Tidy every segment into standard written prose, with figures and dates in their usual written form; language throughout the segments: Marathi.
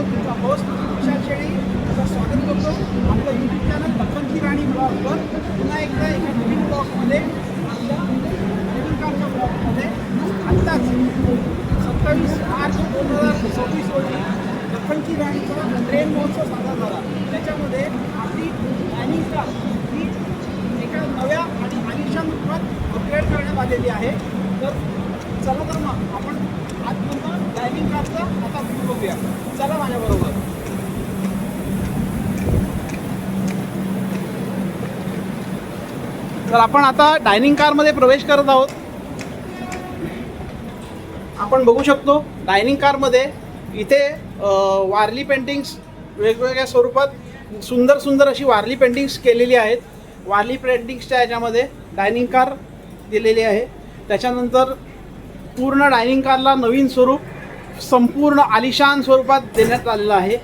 तुमचा होस्ट विशाल शेळी तुमचं स्वागत करतो आपलं यूट्यूब चॅनल दख्खनची राणी ब्लॉगवर पुन्हा एकदा एका नवीन ब्लॉगमध्ये आपल्या नवीन कारच्या ब्लॉगमध्ये आत्ताच 27 मार्च 2026 रोजी दख्खनची राणीचा ट्रेन महोत्सव साजरा झाला. त्याच्यामध्ये आपली डायनिंग कार ही एका नव्या आणि आलिशान रूपात अपग्रेड करण्यात आलेली आहे. तर चला तर मग आपण आजपर्यंत डायनिंग कारचा आता व्ह्यू बघूया. चला माझ्याबरोबर. तर आपण आता डायनिंग कारमध्ये प्रवेश करत आहोत. आपण बघू शकतो डायनिंग कारमध्ये इथे वारली पेंटिंग्स वेगवेगळ्या स्वरूपात सुंदर सुंदर अशी वारली पेंटिंग्स केलेली आहेत. वारली पेंटिंग्सच्या याच्यामध्ये डायनिंग कार दिलेली आहे. त्याच्यानंतर पूर्ण डायनिंग कारला नवीन स्वरूप संपूर्ण आलिशान स्वरूपात देण्यात आलेलं आहे.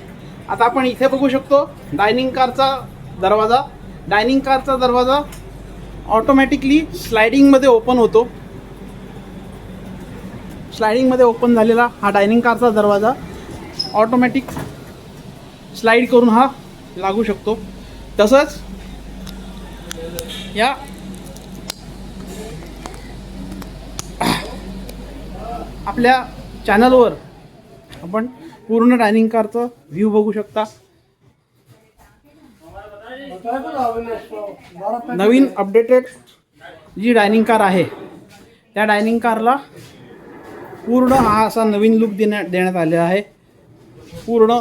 आता आपण इथे बघू शकतो डायनिंग कारचा दरवाजा. डायनिंग कारचा दरवाजा ऑटोमॅटिकली स्लायडिंगमध्ये ओपन होतो. स्लायडिंगमध्ये ओपन झालेला हा डायनिंग कारचा दरवाजा ऑटोमॅटिक स्लाईड करून हा लागू शकतो. तसंच या आपल्या चॅनलवर आपण पूर्ण डायनिंग कारचं व्ह्यू बघू शकता. नवीन अपडेटेड जी डायनिंग कार आहे त्या डायनिंग कारला पूर्ण हा असा नवीन लुक देण्यात आलेला आहे. पूर्ण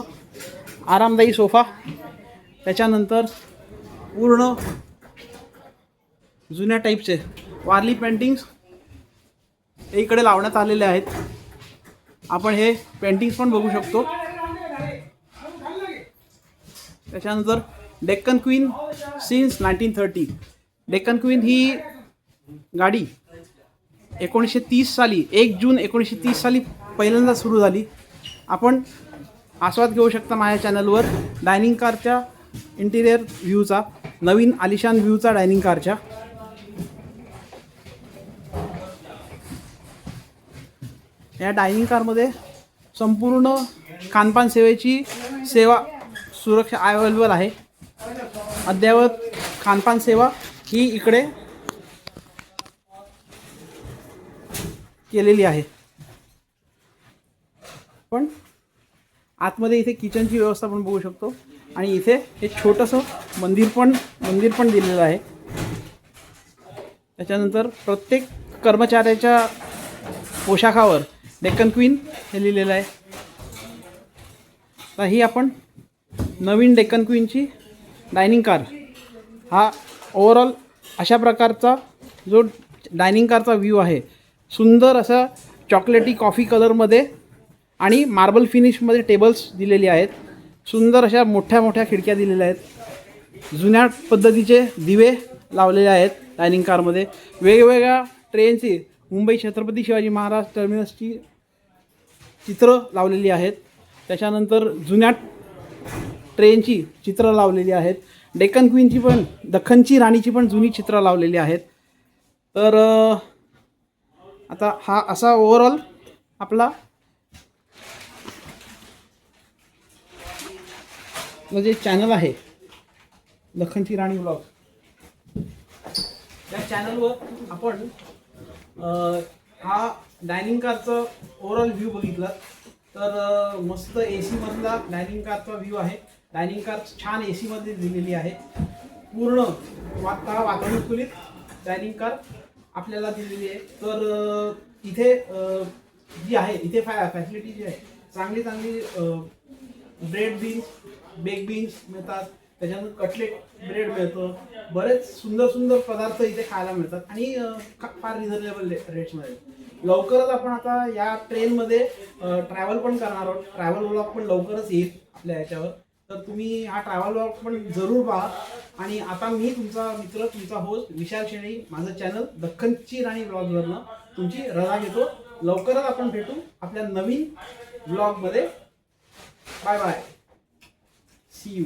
आरामदायी सोफा, त्याच्यानंतर पूर्ण जुन्या टाईपचे वारली पेंटिंग्स इकडे लावण्यात आलेले आहेत. आपण हे पेंटिंग्स पण बघू शकतो. त्याच्यानंतर Deccan Queen since 1930. Deccan Queen ही गाडी 1930 साली 1 जून 1930 साली पहिल्यांदा सुरू झाली. आपण आस्वाद घेऊ शकता माझ्या चॅनलवर डायनिंग कारच्या इंटिरियर व्ह्यूचा, नवीन आलिशान व्ह्यूचा डायनिंग कारच्या. या डायनिंग कारमध्ये संपूर्ण खानपान सेवेची सेवा सुरक्षा अवेलेबल आहे. अद्ययावत खानपान सेवा ही इकडे केलेली आहे. पण आतमध्ये इथे किचनची व्यवस्था पण बघू शकतो आणि इथे हे छोटंसं मंदिर पण दिलेलं आहे. त्याच्यानंतर प्रत्येक कर्मचाऱ्याच्या पोशाखावर डेक्कन क्वीन हे लिहिलेलं आहे. तर ही आपण नवीन डेक्कन क्वीनची डायनिंग कार हा ओव्हरऑल अशा प्रकारचा जो डायनिंग कारचा व्ह्यू आहे. सुंदर असं चॉकलेटी कॉफी कलरमध्ये आणि मार्बल फिनिशमध्ये टेबल्स दिलेली आहेत. सुंदर अशा मोठ्या मोठ्या खिडक्या दिलेल्या आहेत. जुन्या पद्धतीचे दिवे लावलेले आहेत डायनिंग कारमध्ये. वेगवेगळ्या ट्रेनची मुंबई छत्रपती शिवाजी महाराज टर्मिनसची चित्र लावलेली आहेत. त्याच्यानंतर जुन्या ट्रेनची चित्र लावलेली आहेत. डेक्कन क्वीनची पण, दख्खनची राणीची पण जुनी चित्र लावलेली आहेत. तर आता हा असा ओव्हरऑल आपला जे चॅनल आहे दख्खनची राणी ब्लॉग, त्या चॅनलवर आपण हा डायनिंग कारचं ओव्हरऑल व्ह्यू बघितला तर मस्त AC मधला डायनिंग कारचा व्ह्यू आहे. डायनिंग कार छान AC मध्ये दिलेली आहे. पूर्ण वातानुकूलित डायनिंग कार आपल्याला दिलेली आहे. तर इथे जी आहे इथे फॅसिलिटी जी आहे चांगली ब्रेड बीन्स, बेक बीन्स मिळतात. त्याच्यानंतर कटलेट ब्रेड मिळतं. बरेच सुंदर पदार्थ इथे खायला मिळतात आणि फार रिझनेबल रेट्समध्ये. लवकरच आपण आता या ट्रेनमध्ये ट्रॅव्हल पण करणार आहोत. ट्रॅव्हल व्लॉग पण लवकरच येईल आपल्या याच्यावर. तर तुम्ही हा ट्रॅव्हल व्लॉग पण जरूर पहा. आणि आता मी तुमचा मित्र, तुमचा होस्ट विशाल शेळी, माझं चॅनल दख्खनची राणी ब्लॉगवरनं तुमची रजा घेतो. लवकरच आपण भेटू आपल्या नवीन ब्लॉगमध्ये. Bye bye. See you.